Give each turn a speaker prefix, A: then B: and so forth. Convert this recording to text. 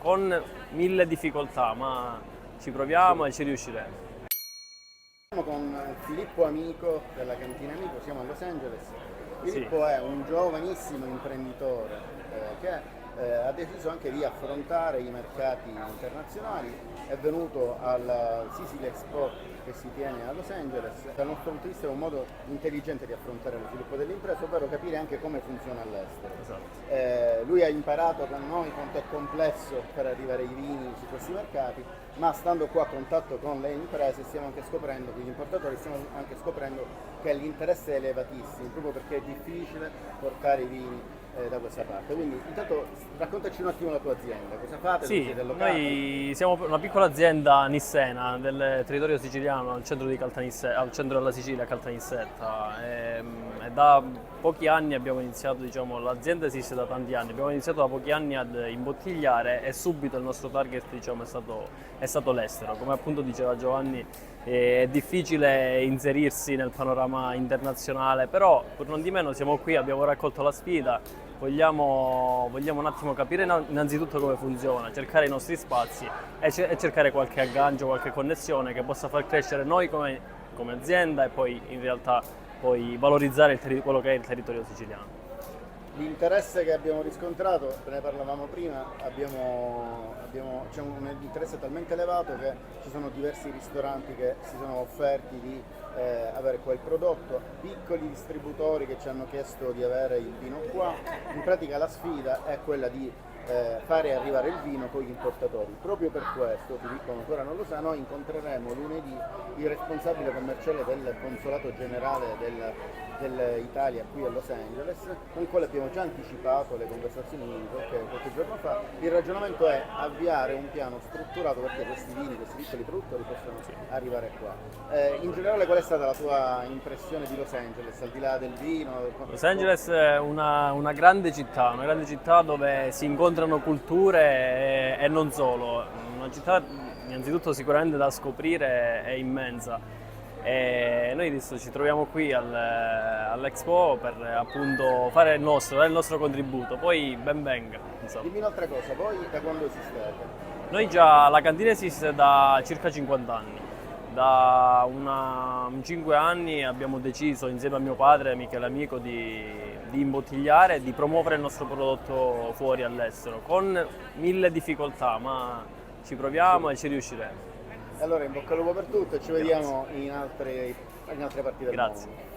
A: con mille difficoltà, ma ci proviamo e ci riusciremo.
B: Siamo con Filippo Amico della Cantina Amico, siamo a Los Angeles.
A: Sì.
B: Filippo è un giovanissimo imprenditore che ha deciso anche di affrontare i mercati internazionali, è venuto al Sicily Expo che si tiene a Los Angeles. Dal nostro punto di vista è un modo intelligente di affrontare lo sviluppo dell'impresa, ovvero capire anche come funziona all'estero.
A: Esatto.
B: Lui ha imparato con noi quanto è complesso per arrivare ai vini su questi mercati, ma stando qua a contatto con le imprese stiamo anche scoprendo, con gli importatori stiamo anche scoprendo che l'interesse è elevatissimo, proprio perché è difficile portare i vini da questa parte. Quindi intanto raccontaci un attimo la tua azienda, cosa fate, dove
A: Sì,
B: siete allocati?
A: noi siamo una piccola azienda nissena del territorio siciliano, al centro di al centro della Sicilia, a Caltanissetta. E da pochi anni abbiamo iniziato, diciamo, l'azienda esiste da tanti anni, abbiamo iniziato da pochi anni ad imbottigliare e subito il nostro target, diciamo, è stato l'estero. Come appunto diceva Giovanni, è difficile inserirsi nel panorama internazionale, però pur non di meno siamo qui, abbiamo raccolto la sfida. Vogliamo un attimo capire innanzitutto come funziona, cercare i nostri spazi e cercare qualche aggancio, qualche connessione che possa far crescere noi come azienda e poi in realtà poi valorizzare quello che è il territorio siciliano.
B: L'interesse che abbiamo riscontrato, ne parlavamo prima, c'è un interesse talmente elevato che ci sono diversi ristoranti che si sono offerti di avere quel prodotto, piccoli distributori che ci hanno chiesto di avere il vino qua. In pratica la sfida è quella di fare arrivare il vino con gli importatori. Proprio per questo, Filippo ancora non lo sa, noi incontreremo lunedì il responsabile commerciale del consolato generale dell'Italia qui a Los Angeles, con il quale abbiamo già anticipato le conversazioni qualche giorno fa. Il ragionamento è avviare un piano strutturato perché questi vini, questi piccoli produttori possano arrivare qua. In generale qual è stata la tua impressione di Los Angeles, al di là del vino?
A: Los Angeles è una grande città dove si incontrano culture e non solo. Una città innanzitutto sicuramente da scoprire, è immensa. E noi adesso ci troviamo qui all'Expo per appunto dare il nostro contributo, poi ben venga. Insomma.
B: Dimmi un'altra cosa, voi da quando esistete?
A: La cantina esiste da circa 50 anni. Da 5 anni abbiamo deciso insieme a mio padre, Michele Amico, di imbottigliare e di promuovere il nostro prodotto fuori all'estero, con mille difficoltà, ma ci proviamo e ci riusciremo.
B: Allora in bocca al lupo per tutto e ci vediamo in altre parti del mondo.
A: Grazie.